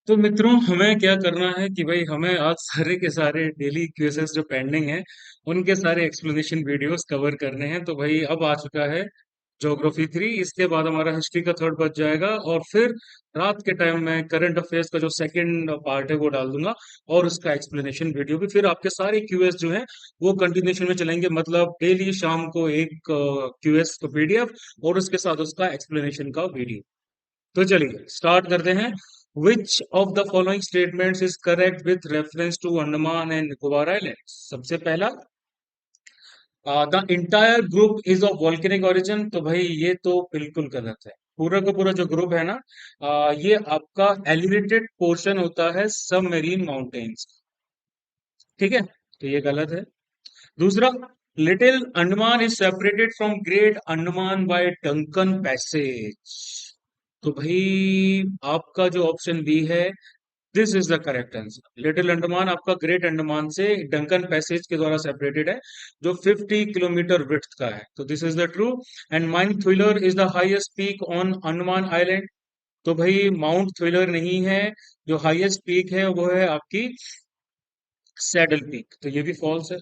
तो मित्रों, हमें क्या करना है कि भाई हमें आज सारे के सारे डेली क्विज़ेस जो पेंडिंग हैं उनके सारे एक्सप्लेनेशन वीडियोस कवर करने हैं। तो भाई अब आ चुका है ज्योग्राफी 3। इसके बाद हमारा हिस्ट्री का थर्ड बच जाएगा और फिर रात के टाइम में करंट अफेयर्स का जो सेकंड पार्ट है वो डाल दूंगा और उसका एक्सप्लेनेशन वीडियो भी। फिर आपके सारे क्यूएस जो हैं वो कंटिन्यूशन में चलेंगे, मतलब डेली शाम को एक क्यूएस का पीडीएफ और उसके साथ उसका एक्सप्लेनेशन का वीडियो। तो चलिए स्टार्ट करते हैं। Which of the following statements is correct with reference to Andaman and Nicobar islands? सबसे पहला, the entire group is of volcanic origin. तो भाई ये तो बिल्कुल गलत है। पूरा का पूरा जो ग्रुप है ना, ये आपका एलिवेटेड पोर्शन होता है सबमेरीन माउंटेन्स। ठीक है, तो ये गलत है। दूसरा, little Andaman is separated from great Andaman by Duncan passage. तो भाई आपका जो ऑप्शन बी है, this is the correct answer. Little Andaman आपका ग्रेट अंडमान से डंकन पैसेज के द्वारा सेपरेटेड है, जो 50 किलोमीटर विड्थ का है। तो this is the true. And mount thriller is the highest peak on Andaman island. तो भाई माउंट थ्रिलर नहीं है, जो हाईएस्ट पीक है वो है आपकी सैडल पीक। तो ये भी फॉल्स है।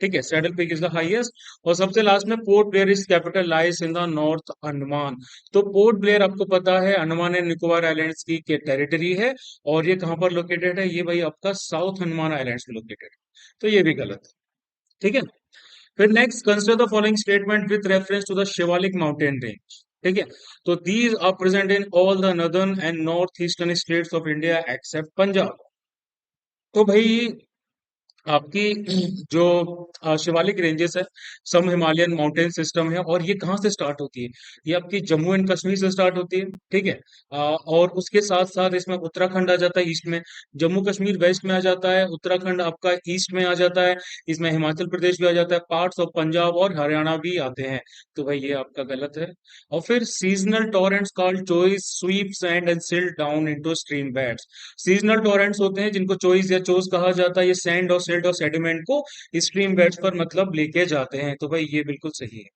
ठीक है, saddle peak is the highest. और सबसे लास्ट में, port Blair is capital lies in the north Andaman. तो पोर्ट ब्लेयर आपको पता है अंडमान एंड निकोबार आइलैंड्स की टेरिटरी है। और ये कहाँ पर लोकेटेड है? ये भाई आपका साउथ अंडमान आइलैंड्स में लोकेटेड है। तो ये भी गलत है। ठीक है। फिर next, consider the following statement with reference to the Shivalik mountain range. ठीक है, तो these are present in all the northern and north eastern states of India except Punjab. तो भाई आपकी जो शिवालिक रेंजेस है, सम हिमालयन माउंटेन सिस्टम है, और ये कहाँ से स्टार्ट होती है? ये आपकी जम्मू एंड कश्मीर से स्टार्ट होती है। ठीक है। और उसके साथ साथ इसमें उत्तराखंड आ जाता है ईस्ट में, जम्मू कश्मीर वेस्ट में आ जाता है, उत्तराखंड आपका ईस्ट में आ जाता है, इसमें हिमाचल प्रदेश भी आ जाता है, पार्ट्स ऑफ पंजाब और हरियाणा भी आते हैं। तो भाई ये आपका गलत है। और फिर seasonal torrents called chos sweep sand and silt down into stream beds. Seasonal torrents होते हैं जिनको चोइस या चोस कहा जाता है, ये सैंड और सिल्ट और सेडिमेंट को स्ट्रीम बेड्स पर मतलब लेके जाते हैं। तो भाई ये बिल्कुल सही है।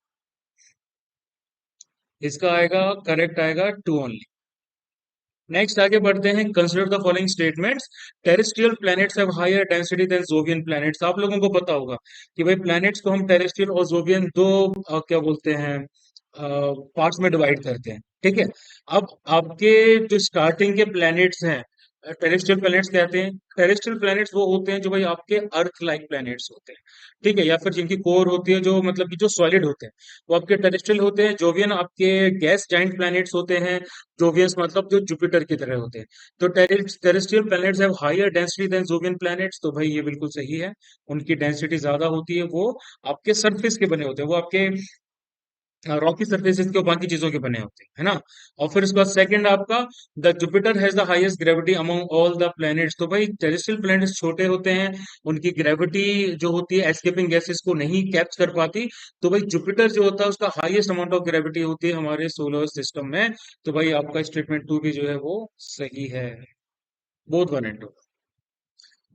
इसका आएगा, करेक्ट आएगा टू ओनली। नेक्स्ट आगे बढ़ते हैं। Consider the following statements. Terrestrial planets have higher density than Jovian planets. आप लोगों को पता होगा कि भाई प्लैनेट्स को हम टेरेस्ट्रियल और जोवियन दो क्या बोलते हैं, पार्ट्स में डिवाइड करते हैं। ठीक है। अब आपके जो स्टार्टिंग के प्लैनेट्स हैं, टेरेस्ट्रियल प्लैनेट्स कहते हैं। टेरेस्ट्रियल प्लैनेट्स वो होते हैं जो भाई आपके अर्थ लाइक प्लैनेट्स होते हैं। ठीक है, या फिर जिनकी कोर होती है जो मतलब कि जो सॉलिड होते हैं, वो आपके टेरेस्ट्रियल होते हैं। जोवियन आपके गैस जाइंट प्लैनेट्स होते हैं। जोवियंस मतलब जो जुपिटर की तरह होते हैं। तो terrestrial planets have higher density than Jovian planets. तो भाई ये बिल्कुल सही है। उनकी डेंसिटी ज्यादा होती है, वो आपके सरफेस के बने होते हैं, वो आपके रॉकी सरफेसेस के बाकी चीजों के बने होते हैं, है ना। और फिर उसके बाद सेकंड आपका, the Jupiter has the highest gravity among all the planets. तो भाई टेरेस्ट्रियल प्लैनेट्स छोटे होते हैं, उनकी ग्रेविटी जो होती है एस्केपिंग गैसेस को नहीं कैप्च कर पाती। तो भाई जुपिटर जो होता है उसका हाईएस्ट अमाउंट ऑफ ग्रेविटी होती है हमारे सोलर सिस्टम में। तो भाई आपका स्टेटमेंट टू भी जो है वो सही है। Both one and two.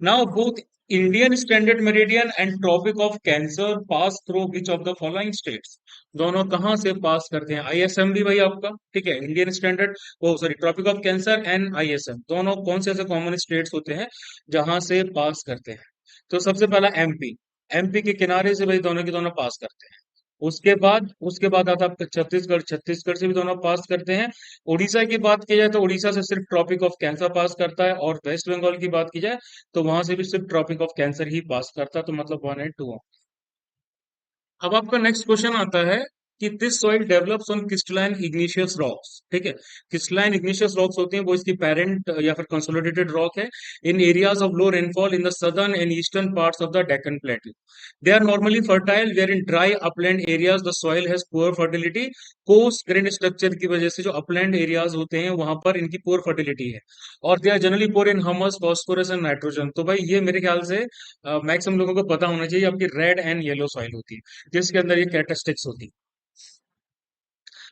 Now, both Indian Standard Meridian and Tropic of Cancer pass through which of the following states? दोनों कहाँ से पास करते हैं? आईएसएम भी भाई आपका, ठीक है, इंडियन स्टैंडर्ड, वो sorry, tropic of Cancer and ISM दोनों कौन से ऐसे कॉमन स्टेट्स होते हैं जहां से पास करते हैं? तो सबसे पहला एमपी। एमपी के किनारे से भाई दोनों के दोनों पास करते हैं। उसके बाद आता है आपका छत्तीसगढ़। छत्तीसगढ़ से भी दोनों पास करते हैं। उड़ीसा की बात की जाए तो उड़ीसा से सिर्फ ट्रॉपिक ऑफ कैंसर पास करता है, और वेस्ट बंगाल की बात की जाए तो वहां से भी सिर्फ ट्रॉपिक ऑफ कैंसर ही पास करता है। तो मतलब वन एंड टू। अब आपका नेक्स्ट क्वेश्चन आता है कि this soil develops on crystalline igneous rocks. ठीक है, क्रिस्टलाइन इग्निशियस रॉक्स होते हैं वो इसकी पेरेंट या फिर कंसोलिडेटेड रॉक है in areas of low rainfall in the southern and eastern parts of the Deccan plateau. They are normally fertile where in dry upland areas the soil has poor fertility. Coarse grain structure की वजह से जो upland areas होते हैं वहां पर इनकी poor fertility है, और they are generally poor in humus phosphorus and nitrogen. तो भाई ये मेरे ख्याल से मैक्सिमम लोगों को पता होना चाहिए, आपकी रेड एंड येलो सॉइल होती है जिसके अंदर ये कैरेक्टरिस्टिक्स होती है।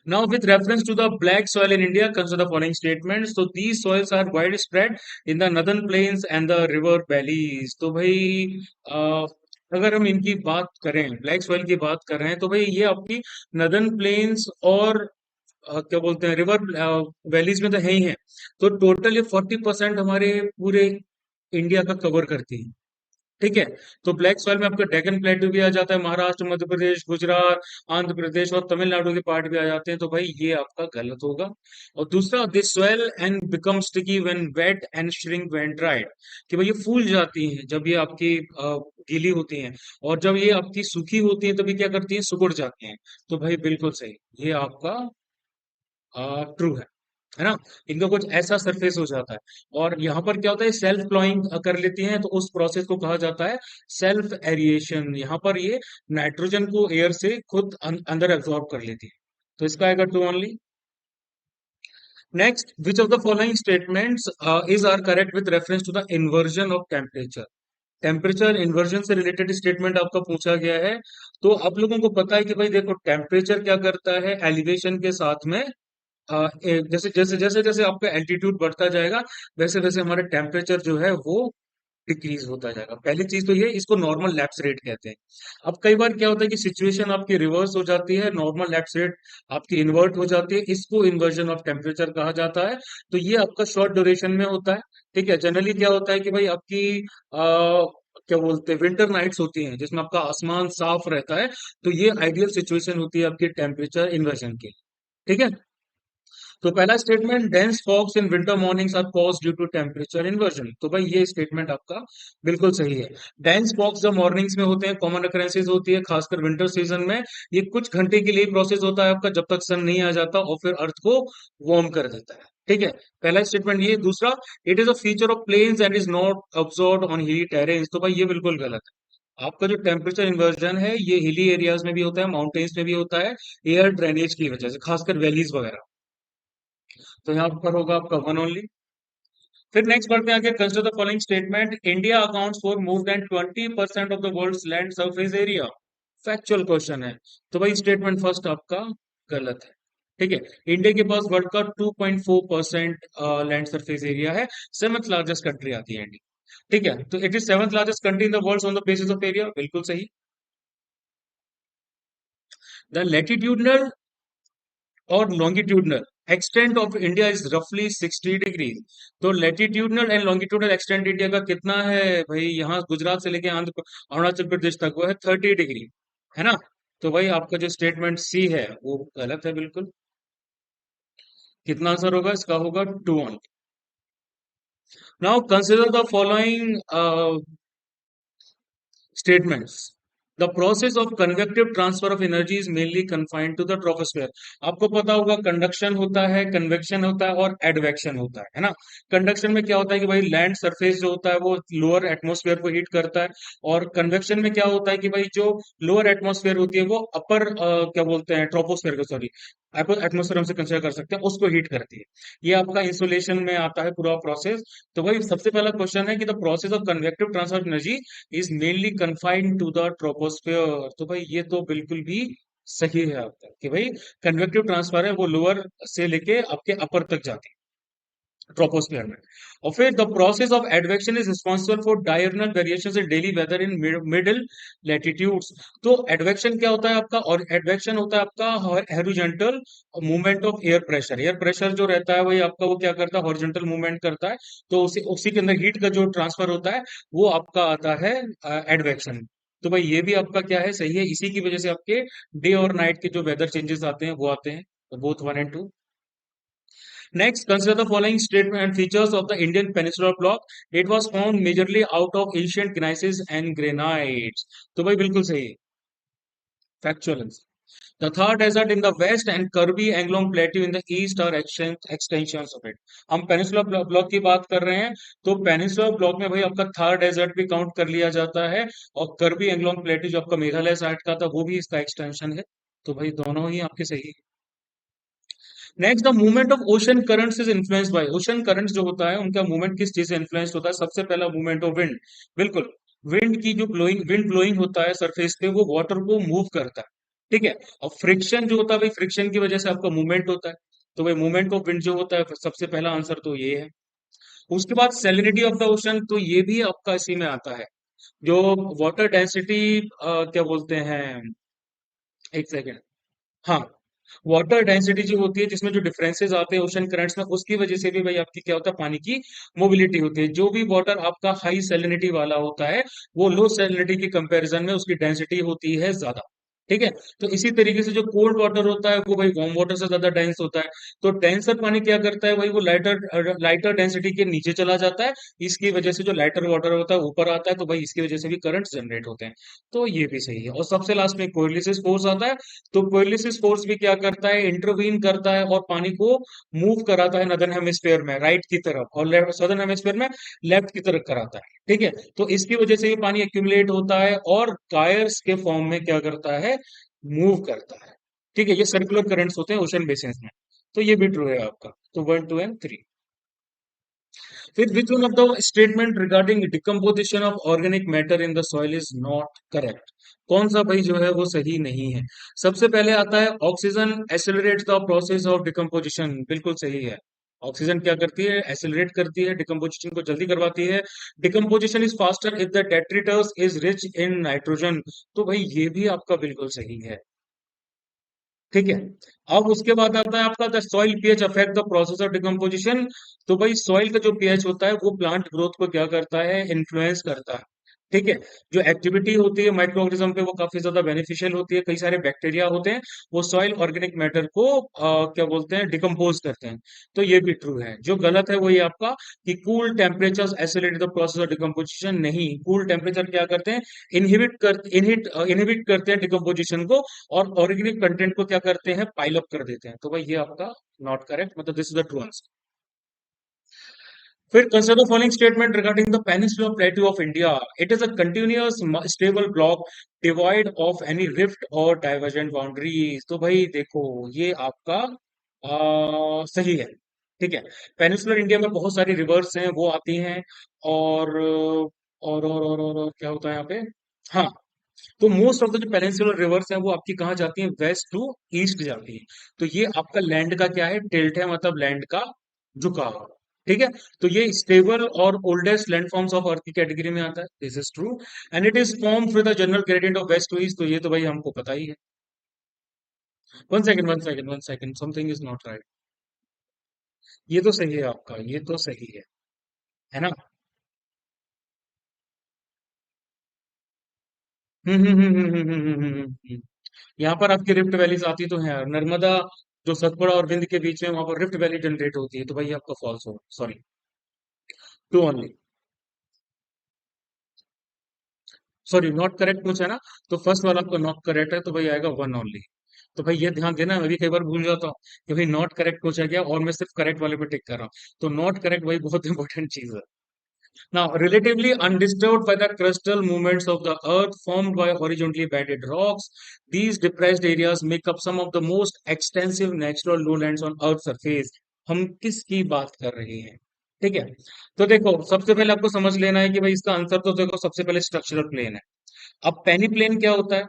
Now, with reference to the black soil in India, consider the following statements. So, these soils are widespread in the northern plains and the river valleys. तो भाई अ, अगर हम इनकी बात करें, ब्लैक सॉइल की बात कर रहे हैं, तो भाई ये आपकी नदर्न प्लेन्स और क्या बोलते हैं, रिवर वैलीज में तो है ही है। तो टोटल ये 40% हमारे पूरे इंडिया का कवर करती है। ठीक है। तो ब्लैक सॉइल में आपका डेक्कन प्लेटू भी आ जाता है, महाराष्ट्र, मध्य प्रदेश, गुजरात, आंध्र प्रदेश और तमिलनाडु के पार्ट भी आ जाते हैं। तो भाई ये आपका गलत होगा। और दूसरा, this soil and become sticky when wet and shrink when dried, कि भाई ये फूल जाती हैं जब ये आपकी गीली होती हैं, और जब ये आपकी सूखी होती हैं तभी क्या करती हैं, सिकुड़ जाती हैं। तो भाई बिल्कुल सही, ये आपका ट्रू है ना। इनका कुछ ऐसा सरफेस हो जाता है। और यहाँ पर क्या होता है, सेल्फ प्लॉइंग कर लेती हैं, तो उस प्रोसेस को कहा जाता है सेल्फ एरिएशन। यहाँ पर ये नाइट्रोजन को एयर से खुद अंदर एब्जॉर्ब कर लेती है। तो इसका आएगा two only. Next, which of the following statements is are correct with reference to the inversion of temperature. Temperature inversion से रिलेटेड स्टेटमेंट आपका पूछा गया है। तो आप लोगों को पता है कि भाई देखो, टेम्परेचर क्या करता है, एलिवेशन के साथ में जैसे जैसे जैसे जैसे आपका एल्टीट्यूड बढ़ता जाएगा, वैसे वैसे हमारा टेम्परेचर जो है वो डिक्रीज होता जाएगा। पहली चीज तो ये, इसको नॉर्मल लैप्स रेट कहते हैं। अब कई बार क्या होता है कि सिचुएशन आपकी रिवर्स हो जाती है, नॉर्मल लैप्स रेट आपकी इन्वर्ट हो जाती है, इसको इन्वर्जन ऑफ टेम्परेचर कहा जाता है। तो ये आपका शॉर्ट ड्यूरेशन में होता है। ठीक है। जनरली क्या होता है कि भाई आपकी क्या बोलते हैं, विंटर नाइट्स होती हैं जिसमें आपका आसमान साफ रहता है। तो ये आइडियल सिचुएशन होती है आपकी टेम्परेचर इन्वर्जन की। ठीक है। तो पहला statement, dense fogs in winter mornings are cause due to temperature inversion, तो भाई ये स्टेटमेंट आपका बिल्कुल सही है। डेंस फॉग्स जब मॉर्निंग्स में होते हैं, कॉमन अकरेंसेज होती है खासकर विंटर सीजन में। ये कुछ घंटे के लिए प्रोसेस होता है आपका, जब तक सन नहीं आ जाता और फिर अर्थ को वार्म कर देता है। ठीक है। पहला स्टेटमेंट ये। दूसरा, it is a feature of plains and is not observed on hilly terrains, तो भाई ये बिल्कुल गलत है। आपका जो टेम्परेचर इन्वर्जन है ये हिली एरियाज में भी होता है, माउंटेन्स में भी होता है, एयर ड्रेनेज की वजह से, खासकर वैलीज वगैरह। तो यहाँ पर होगा आपका वन ओनली। फिर नेक्स्ट बढ़ते हैं आगे, consider the following statement, India accounts for more than 20% of the world's land surface area. Factual question है। तो भाई स्टेटमेंट फर्स्ट आपका गलत है। ठीक है। इंडिया के पास वर्ल्ड का 2.4% लैंड सरफेस एरिया है। सेवंथ लार्जेस्ट कंट्री आती है इंडिया। ठीक है। तो it is seventh largest country in the world on the basis of area, बिल्कुल सही। द लैटिट्यूडनल और longitudinal extent of India is रफली 60 डिग्री। तो latitudinal and longitudinal extent India का कितना है भाई, यहाँ गुजरात से लेके आंध्र अरुणाचल प्रदेश तक वो है 30 डिग्री, है ना। तो भाई आपका जो स्टेटमेंट सी है वो गलत है बिल्कुल। कितना आंसर होगा इसका, होगा टू ऑन। Now consider the following statements. The process of convective transfer of energy is mainly confined to the troposphere. आपको पता होगा, कंडक्शन होता है, कन्वेक्शन होता है और एडवेक्शन होता है ना। कंडक्शन में क्या होता है कि भाई लैंड सरफेस जो होता है वो लोअर एटमॉस्फेयर को हीट करता है। और कन्वेक्शन में क्या होता है कि भाई जो लोअर एटमॉस्फेयर होती है वो अपर क्या बोलते हैं, ट्रोपोस्फेयर को, सॉरी, एटमॉस्फेयर हमसे कंसिडर कर सकते हैं, उसको हीट करती है। ये आपका इंसुलेशन में आता है पूरा प्रोसेस। तो भाई सबसे पहला क्वेश्चन है कि the process of convective transfer energy is mainly confined to the troposphere, तो भाई ये तो बिल्कुल भी सही है आपका, कि भाई कन्वेक्टिव ट्रांसफर है वो लोअर से लेके आपके अपर तक जाती है, ट्रोपोस्फियर में। और फिर the process of advection is responsible for diurnal variations in daily weather in middle latitudes. तो एडवेक्शन क्या होता है आपका, और एडवेक्शन होता है आपका horizontal movement of air pressure. Air pressure जो रहता है वही आपका वो क्या करता है, हॉरिजॉन्टल मूवमेंट करता है। तो उसी उसी के अंदर हीट का जो ट्रांसफर होता है वो आपका आता है एडवेक्शन। तो भाई ये भी आपका क्या है, सही है। इसी की वजह से आपके डे और नाइट के जो वेदर चेंजेस आते हैं वो आते हैं। तो both one and two. Next, consider the following statement and features of the Indian Peninsular Block. It was found majorly out of ancient gneisses and granites. तो भाई बिल्कुल सही है, factual answer. The Thar Desert in the west and Kirby Anglong Plateau in the east are extensions of it. हम peninsular block की बात कर रहे हैं। तो पेनिसुलर ब्लॉक में भाई आपका थार डेजर्ट भी काउंट कर लिया जाता है, और कर्बी एंगलोंग प्लेटू जो आपका मेघालय साइड का था वो भी इसका एक्सटेंशन है। तो भाई दोनों ही आपके सही है। Next, the movement of ocean currents is influenced by, ocean currents जो होता है उनका मूवमेंट किस चीज से इन्फ्लुएंस होता है, सबसे पहला मूवमेंट ऑफ विंड। बिल्कुल। विंड की जो ब्लोइंग, विंड ब्लोइंग होता है सरफेस पे, वो वाटर को मूव करता है। ठीक है। और फ्रिक्शन जो होता है भाई, फ्रिक्शन की वजह से आपका मूवमेंट होता है। तो भाई मूवमेंट ऑफ विंड जो होता है, सबसे पहला आंसर तो ये है। उसके बाद सैलिनिटी ऑफ द ओशन, तो ये भी आपका इसी में आता है। जो वाटर डेंसिटी क्या बोलते हैं, एक सेकेंड, हाँ, वाटर डेंसिटी जो होती है, जिसमें जो डिफरेंसेस आते हैं ओशन करंट्स में, उसकी वजह से भी भाई आपकी क्या होता है, पानी की मोबिलिटी होती है। जो भी वाटर आपका हाई सैलिनिटी वाला होता है, वो लो सैलिनिटी के कंपैरिजन में उसकी डेंसिटी होती है ज्यादा। ठीक है। तो इसी तरीके से जो कोल्ड वाटर होता है वो भाई वार्म वाटर से ज्यादा डेंस होता है। तो डेंसर पानी क्या करता है भाई, वो लाइटर लाइटर डेंसिटी के नीचे चला जाता है। इसकी वजह से जो लाइटर वाटर होता है ऊपर आता है, तो भाई इसकी वजह से भी करंट जनरेट होते हैं। तो ये भी सही है। और सबसे लास्ट में कोएलिसिस फोर्स आता है। तो कोएलिसिस फोर्स भी क्या करता है, इंटरवीन करता है और पानी को मूव कराता है नदर्न हेमिस्फेयर में राइट की तरफ, और सदर्न हेमिस्फेयर में लेफ्ट की तरफ कराता है। ठीक है। तो इसकी वजह से ये पानी एक्यूमुलेट होता है और कायर्स के फॉर्म में क्या करता है, मूव करता है। ठीक है। ये सर्कुलर करंट्स होते हैं ओशन बेसिन में। तो ये भी ट्रू है आपका। तो 1 2 एंड 3। फिर which one of the statement regarding decomposition of organic matter in the soil is not correct? कौन सा भाई जो है वो सही नहीं है? सबसे पहले आता है oxygen accelerates the process of decomposition. बिल्कुल सही है। ऑक्सीजन क्या करती है, एसिलरेट करती है, डिकम्पोजिशन को जल्दी करवाती है। Decomposition is faster if the detritus is rich in nitrogen. तो भाई ये भी आपका बिल्कुल सही है। ठीक है। अब उसके बाद आता है आपका the soil pH affect the process of decomposition. तो भाई सॉइल का जो पीएच होता है वो प्लांट ग्रोथ को क्या करता है, इन्फ्लुएंस करता है। ठीक है। जो एक्टिविटी होती है माइक्रो ऑर्गेनिज्म पे वो काफी ज्यादा बेनिफिशियल होती है। कई सारे बैक्टीरिया होते हैं, वो सॉइल ऑर्गेनिक मैटर को क्या बोलते हैं, डिकम्पोज करते हैं। तो ये भी ट्रू है। जो गलत है वो ये आपका कि cool temperature oscillate the process of decomposition. नहीं, कूल टेम्परेचर क्या करते हैं, इनहिबिट करते हैं डिकम्पोजिशन को, और ऑर्गेनिक कंटेंट को क्या करते हैं, पाइल अप कर देते हैं। तो भाई ये आपका नॉट करेक्ट, मतलब this is the true answer. फिर consider the following statement regarding the peninsula plateau of India. It is a continuous stable block divide of any rift और डाइवर्जेंट बाउंड्रीज। तो भाई देखो, ये आपका सही है। ठीक है। पेनिnsula इंडिया में बहुत सारी रिवर्स हैं, वो आती हैं। और क्या होता है यहाँ पे, हाँ। तो मोस्ट ऑफ द जो पेनिnsula रिवर्स है वो आपकी कहाँ जाती है, वेस्ट टू ईस्ट जाती है। तो ये आपका लैंड का क्या है, टिल्ट है, मतलब लैंड का झुकाव। ठीक है। तो ये स्टेबल और ओल्डेस्ट लैंडफॉर्म्स ऑफ अर्थ की कैटेगरी में आता है, this is true. And it is form with the general gradient of west to east. तो ये तो भाई हमको पता ही है। 1 second 1 second 1 second, something is not right. ये तो सही है आपका, ये तो सही है ना? यहाँ पर आपकी रिफ्ट वैलीज आती तो है, नर्मदा जो सतपुड़ा और विंध्य के बीच में, वहां पर रिफ्ट वैली जनरेट होती है। तो भाई आपका फॉल्स हो, sorry. Two only. Sorry, not correct पूछा है ना? तो फर्स्ट वाला आपका नॉट करेक्ट है, तो भाई आएगा 1 ओनली। तो भाई ये ध्यान देना, मैं भी कई बार भूल जाता हूँ कि भाई नॉट करेक्ट पूछा गया और मैं सिर्फ करेक्ट वाले पे टिक कर रहा हूँ। तो नॉट करेक्ट भाई बहुत इंपॉर्टेंट चीज है। Now, relatively undisturbed by the crustal movements of the earth formed by horizontally banded rocks, these depressed areas make up some of the most extensive natural lowlands on Earth's surface. हम किसकी बात कर रहे हैं? ठीक है। तो देखो, सबसे पहले आपको समझ लेना है कि भाई इसका आंसर तो देखो सबसे पहले स्ट्रक्चरल प्लेन है। अब पेनी प्लेन क्या होता है?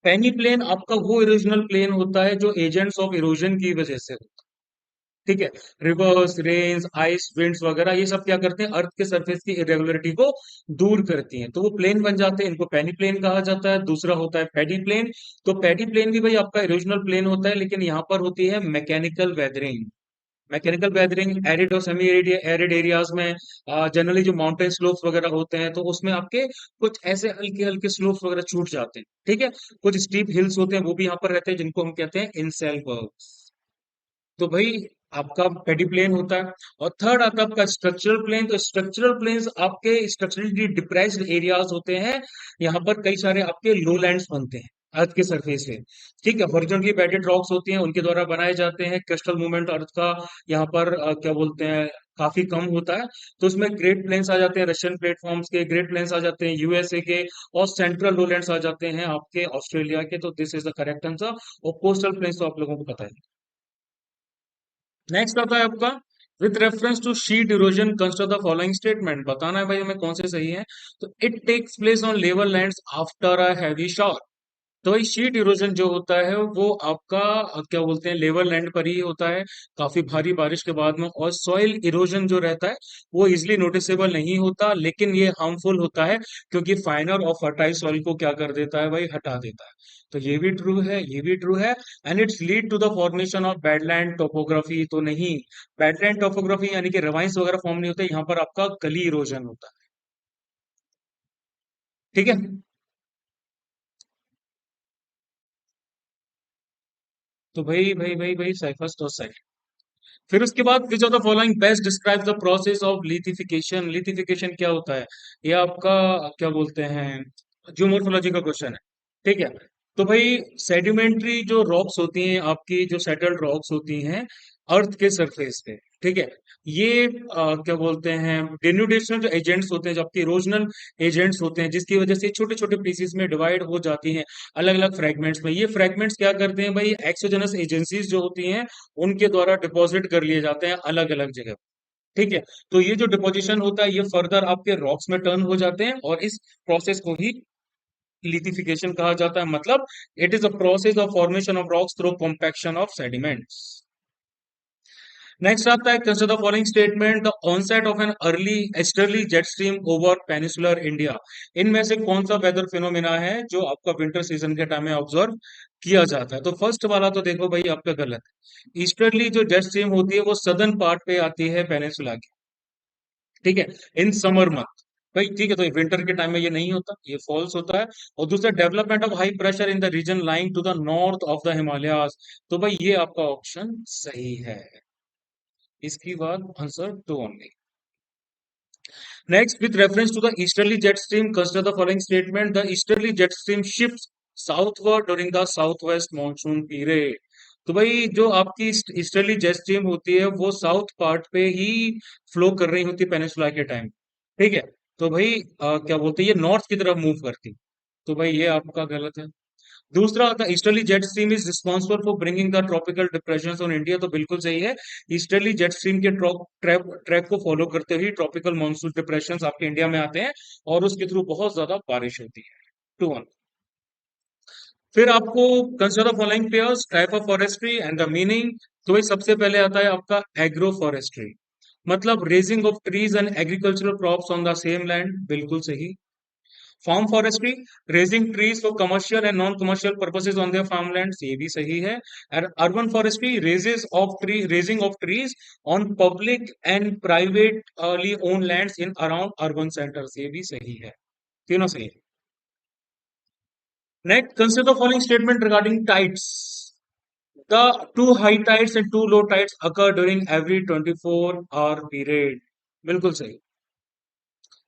पेनी प्लेन आपका वो इरोजनल प्लेन होता है जो एजेंट्स ऑफ इरोजन की वजह से होता है। ठीक है। रिवर्स, रेन्स, आइस, विंड्स वगैरह ये सब क्या करते हैं, अर्थ के सरफेस की इरेगुलरिटी को दूर करती हैं, तो वो प्लेन बन जाते हैं। इनको पेनी प्लेन कहा जाता है। दूसरा होता है पैडी प्लेन। तो पैडी प्लेन भी भाई आपका इरोजनल प्लेन होता है, लेकिन यहाँ पर होती है mechanical weathering. Mechanical weathering arid और सेमी एरिड एरियाज में जनरली जो माउंटेन स्लोप्स वगैरह होते हैं, तो उसमें आपके कुछ ऐसे हल्के हल्के स्लोप्स वगैरह छूट जाते हैं। ठीक है। कुछ स्टीप हिल्स होते हैं, वो भी यहाँ पर रहते हैं, जिनको हम कहते हैं इनसेलबर्ग्स। तो भाई आपका पेडी प्लेन होता है। और थर्ड आता है आपका स्ट्रक्चरल प्लेन। तो स्ट्रक्चरल प्लेन्स आपके स्ट्रक्चरली डिप्रेस्ड एरियाज होते हैं। यहाँ पर कई सारे आपके लोलैंड्स बनते हैं अर्थ के सरफेस पे। ठीक है। हॉरिजॉन्टली बेडेड रॉक्स होती हैं, उनके द्वारा बनाए जाते हैं। क्रिस्टल मूवमेंट अर्थ का यहाँ पर क्या बोलते हैं, काफी कम होता है। तो उसमें ग्रेट प्लेन्स आ जाते हैं, रशियन प्लेटफॉर्म्स के ग्रेट प्लेन्स आ जाते हैं, यूएसए के। और सेंट्रल लोलैंड्स आ जाते हैं आपके ऑस्ट्रेलिया के। तो this is the correct answer. और कोस्टल प्लेन्स तो आप लोगों को पता है। नेक्स्ट आता है आपका, with reference to sheet erosion construct the following statement. बताना है भाई हमें कौन से सही है। तो it takes place on level lands after a heavy shower. तो भाई शीट इरोजन जो होता है वो आपका क्या बोलते हैं लेवल लैंड पर ही होता है काफी भारी बारिश के बाद में। और सॉइल इरोजन जो रहता है वो इजिली नोटिसेबल नहीं होता, लेकिन ये हार्मफुल होता है क्योंकि फाइनर और फर्टाइल सॉइल को क्या कर देता है भाई, हटा देता है। तो ये भी ट्रू है, ये भी ट्रू है। And its lead to the formation of badland topography. तो नहीं, बैडलैंड टोपोग्राफी यानी कि रवाइंस वगैरह फॉर्म नहीं होते, यहाँ पर आपका गली इरोजन होता है। ठीक है। तो भाई भाई भाई भाई फर्स्ट और सेकंड। फिर उसके बाद विच of the following best describe the process of lithification. Lithification क्या होता है, ये आपका क्या बोलते हैं जियोमोर्फोलॉजी का क्वेश्चन है। ठीक है। तो भाई सेडिमेंट्री जो रॉक्स होती हैं आपकी, जो सेटल्ड रॉक्स होती हैं अर्थ के सरफेस पे, ठीक है, ये क्या बोलते हैं डेन्यूडेशनल जो एजेंट्स होते हैं, जो आपके इरोजनल एजेंट्स होते हैं, जिसकी वजह से छोटे छोटे पीसेस में डिवाइड हो जाती हैं अलग अलग फ्रेगमेंट्स में। ये फ्रेगमेंट्स क्या करते हैं भाई, एक्सोजेनस एजेंसीज जो होती हैं उनके द्वारा डिपॉजिट कर लिए जाते हैं अलग अलग जगह। ठीक है। तो ये जो डिपोजिशन होता है ये फर्दर आपके रॉक्स में टर्न हो जाते हैं और इस प्रोसेस को ही लिथिफिकेशन कहा जाता है। मतलब it is a process of formation of rocks through compaction of sediments. Next आता है consider the following statement, the onset of an early easterly jet stream over peninsular India. इनमें से कौन सा वेदर फिनोमिना है जो आपका विंटर सीजन के टाइम में ऑब्जर्व किया जाता है। तो फर्स्ट वाला तो देखो भाई आपका गलत है। ईस्टर्ली जो जेट स्ट्रीम होती है वो सदर्न पार्ट पे आती है पेनिसुला की। ठीक है, इन समर मंथ। भाई ठीक है, तो विंटर के टाइम में ये नहीं होता, ये फॉल्स होता है। और दूसरा development of high pressure in the region lying to the north of the Himalayas. तो भाई ये आपका ऑप्शन सही है। इसकी बाद answer two only. Next, with reference to the easterly jet stream, consider the following statement. The easterly jet stream shifts southward during the southwest monsoon period. तो भाई जो आपकी ईस्टर्ली जेट स्ट्रीम होती है वो साउथ पार्ट पे ही flow कर रही होती है पेनिसुला के टाइम। ठीक है। तो भाई क्या बोलते हैं ये नॉर्थ की तरफ मूव करती। तो भाई ये आपका गलत है। दूसरा the easterly jet stream is responsible for bringing the tropical depression on India. तो बिल्कुल सही है। ईस्टर्ली जेट स्ट्रीम के ट्रैक को फॉलो करते हुए ट्रॉपिकल मानसून डिप्रेशन आपके इंडिया में आते हैं और उसके थ्रू बहुत ज्यादा बारिश होती है। 2-1। फिर आपको consider the following pairs type of forestry and the meaning. तो भाई सबसे पहले आता है आपका एग्रो फॉरेस्ट्री, मतलब raising of trees and agricultural crops on the same land, बिल्कुल सही। Farm forestry, raising trees for commercial and non commercial purposes on their farmlands, ये भी सही है। और urban forestry, raising of trees on public and privately own lands in around urban centres, ये भी सही है। तीनों सही है। Next, consider the following statement regarding tides. The two high tides and two low tides occur during every 24 hour period, बिल्कुल सही।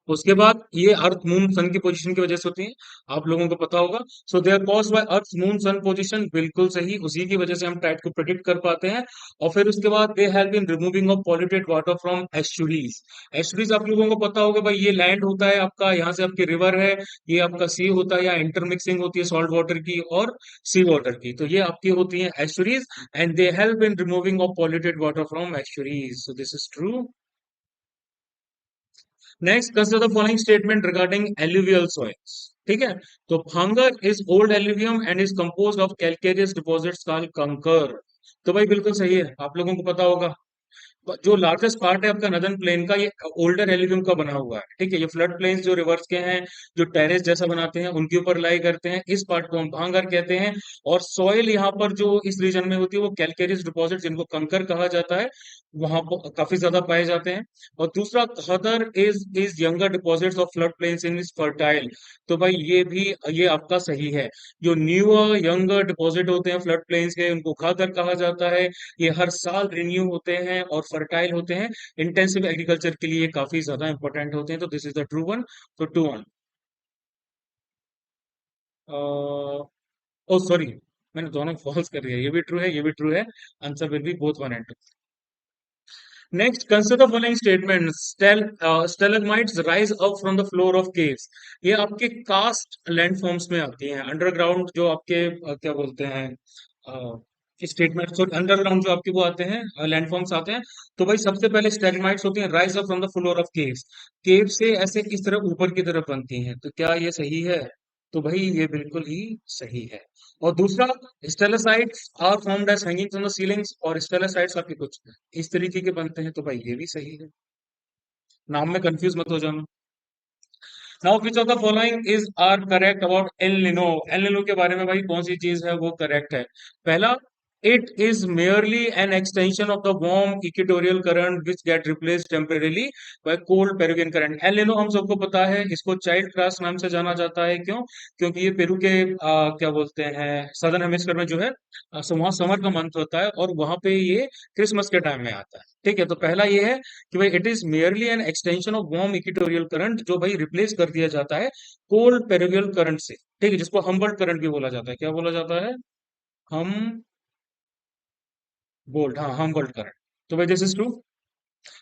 उसके बाद ये अर्थ मून सन की पोजीशन की वजह से होती है, आप लोगों को पता होगा। So they are caused by earth moon sun position, बिल्कुल सही। उसी की वजह से हम टाइड को प्रिडिक्ट कर पाते हैं। और फिर उसके बाद they help in removing of polluted water from estuaries. Estuaries आप लोगों को पता होगा भाई, ये लैंड होता है आपका, यहाँ से आपकी रिवर है, ये आपका सी होता है, या इंटरमिक्सिंग होती है सॉल्ट वाटर की और सी वाटर की। तो ये आपकी होती है estuaries and they help in removing of polluted water from estuaries. So this is true. Next, consider the following statement regarding alluvial soils. ठीक है। तो भांगर is old alluvium and is composed of calcareous deposits called कंकर। तो भाई बिल्कुल सही है, आप लोगों को पता होगा जो लार्जेस्ट पार्ट है आपका नदर्न प्लेन का, ये ओल्डर एल्यूवियम का बना हुआ है। ठीक है, ये फ्लड प्लेन्स जो रिवर्स के हैं, जो टेरेस जैसा बनाते हैं, उनके ऊपर लाई करते हैं, इस पार्ट को हम भांगर कहते हैं। और सॉइल यहाँ पर जो इस रीजन में होती है वो कैलकेरियस डिपॉजिट, जिनको कंकर कहा जाता है, वहां पर काफी ज्यादा पाए जाते हैं। और दूसरा khadar is younger deposits of flood plains in is fertile. तो भाई ये भी, ये आपका सही है। जो न्यूअर यंगर डिपॉजिट होते हैं फ्लड प्लेन्स के, उनको खादर कहा जाता है। ये हर साल रिन्यू होते हैं और फर्टाइल होते हैं। इंटेंसिव एग्रीकल्चर के लिए काफी ज्यादा इंपॉर्टेंट होते हैं। तो this is the true one. तो 2-1। ओ सॉरी, मैंने दोनों फॉल्स कर दिया, ये भी ट्रू है, ये भी ट्रू है। Answer will be both 1 and 2। Next, consider following statement, stalagmites rise up from the floor of caves. ये आपके कास्ट लैंडफॉर्म्स में आती हैं, अंडरग्राउंड जो आपके क्या बोलते हैं स्टेटमेंट, अंडरग्राउंड जो आपके वो आते हैं लैंडफॉर्म्स आते हैं। तो भाई सबसे पहले स्टेगमाइट्स होती हैं rise up from the floor of caves. Cave से ऐसे इस तरह ऊपर की तरफ बनती हैं। तो क्या ये सही है? तो भाई ये बिल्कुल ही सही है। और दूसरा, stalactites are formed as hanging from the ceilings, और स्टेलासाइट्स आपके कुछ इस तरीके के बनते हैं, तो भाई ये भी सही है। नाम में कंफ्यूज मत हो जाना। Now which of the following is are correct about El Nino. El Nino के बारे में भाई कौन सी चीज है वो करेक्ट है? पहला, it is merely an extension of the warm equatorial current which get replace temporarily by cold Peruvian current. El Nino हम सबको पता है, इसको चाइल्ड क्रास नाम से जाना जाता है। क्यों? क्योंकि ये पेरू के क्या बोलते हैं, सदर्न हेमिस्फीयर में जो है, वहाँ समर का मंथ होता है, और वहां पे ये क्रिसमस के टाइम में आता है। ठीक है, तो पहला ये है कि भाई it is merely an extension of warm equatorial current, जो भाई रिप्लेस कर दिया जाता है कोल्ड पेरिवियल करंट से। ठीक है, जिसको हम्बल्ट करंट भी बोला जाता है। क्या बोला जाता है? हम बोल्ट, हाँ, हम्बल्ट करंट। तो भाई this is true.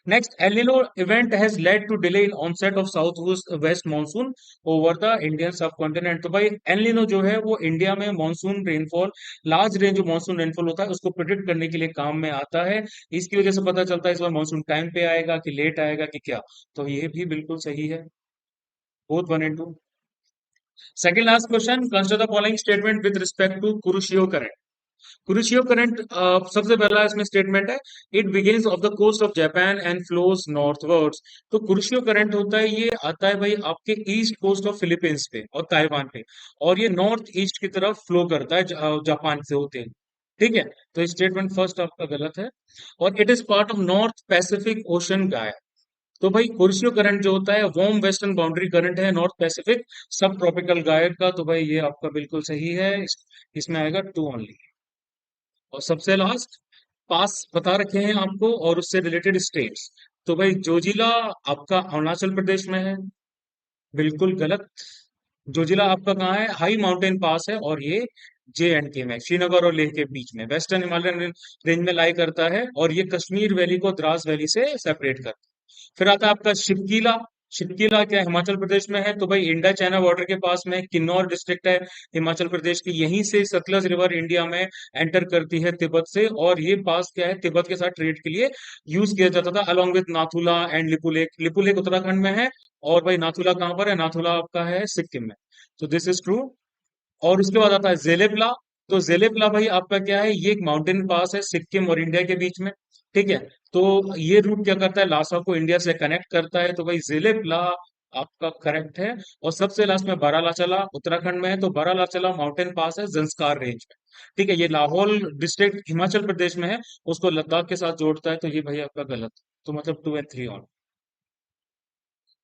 Next, El Nino event has led to delay in onset of south west monsoon over the Indian sub continent. तो भाई एल निनो जो है वो इंडिया में मानसून रेनफॉल, लार्ज रेंज जो मानसून रेनफॉल होता है उसको प्रिडिक्ट करने के लिए काम में आता है। इसकी वजह से पता चलता है इस बार मानसून टाइम पे आएगा कि लेट आएगा कि क्या। तो ये भी बिल्कुल सही है, both one and two. Second last question, consider the following statement with respect to Kuroshio current. Kuroshio current, सबसे पहला इसमें स्टेटमेंट है, it begins off the coast of Japan and flows northwards. तो कुरुशियो करंट होता है, ये आता है भाई आपके ईस्ट कोस्ट ऑफ फिलीपींस पे और ताइवान पे, और ये नॉर्थ ईस्ट की तरफ फ्लो करता है जापान से होते हैं। ठीक है, तो स्टेटमेंट फर्स्ट आपका गलत है। और it is part of north Pacific ocean गाय। तो भाई कुर्सियो करंट जो होता है वार्म वेस्टर्न बाउंड्री करंट है नॉर्थ पैसिफिक सब ट्रॉपिकल गायक का। तो भाई ये आपका बिल्कुल सही है, इसमें आएगा टू ओनली। और सबसे लास्ट, पास बता रखे हैं आपको और उससे रिलेटेड स्टेट्स। तो भाई जोजिला आपका अरुणाचल प्रदेश में है, बिल्कुल गलत। जोजिला आपका कहाँ है? हाई माउंटेन पास है, और ये J&K में, श्रीनगर और लेह के बीच में वेस्टर्न हिमालयन रेंज में लाई करता है, और ये कश्मीर वैली को द्रास वैली से सेपरेट करता है। फिर आता है आपका शिवकीला। शिवकीला क्या हिमाचल प्रदेश में है? तो भाई इंडिया चाइना बॉर्डर के पास में किन्नौर डिस्ट्रिक्ट है हिमाचल प्रदेश की, यहीं से सतलज रिवर इंडिया में एंटर करती है तिब्बत से, और ये पास क्या है, तिब्बत के साथ ट्रेड के लिए यूज किया जाता था along with Nathula and Lipulekh. Lipulekh Uttarakhand में है, और भाई नाथुला कहाँ पर है? नाथुला आपका है सिक्किम में। तो दिस इज ट्रू। और उसके बाद आता है जेलेपला। तो जेलेपला भाई आपका क्या है, ये एक माउंटेन पास है सिक्किम और इंडिया के बीच में। ठीक है, तो ये रूट क्या करता है, लासा को इंडिया से कनेक्ट करता है। तो भाई जेलेपला आपका करेक्ट है। और सबसे लास्ट में बारालाचला उत्तराखंड में है, तो बारालाचला माउंटेन पास है जंस्कार रेंज में। ठीक है, ये लाहौल डिस्ट्रिक्ट हिमाचल प्रदेश में है, उसको लद्दाख के साथ जोड़ता है। तो ये भाई आपका गलत। तो मतलब 2 और 3 ऑन।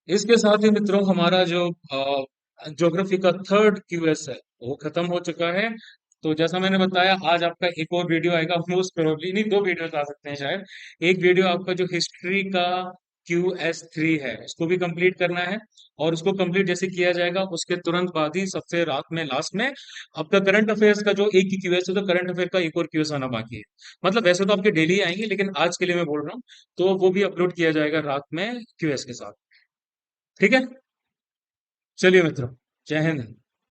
इसके साथ ही मित्रों हमारा जो ज्योग्राफी का थर्ड क्यूएस है वो खत्म हो चुका है। तो जैसा मैंने बताया, आज आपका एक और वीडियो आएगा, मोस्ट प्रोबेबली नहीं, दो वीडियोस आ सकते हैं शायद। एक वीडियो आपका जो हिस्ट्री का QS3 है उसको भी कंप्लीट करना है, और उसको कंप्लीट जैसे किया जाएगा उसके तुरंत बाद ही सबसे रात में लास्ट में आपका करंट अफेयर्स का जो एक ही क्यूएस है, तो करंट अफेयर का एक और क्यूएस आना बाकी है। मतलब वैसे तो आपके डेली आएंगे, लेकिन आज के लिए मैं बोल रहा हूँ, तो वो भी अपलोड किया जाएगा रात में क्यूएस के साथ। ठीक है, चलिए मित्रों, जय हिंद।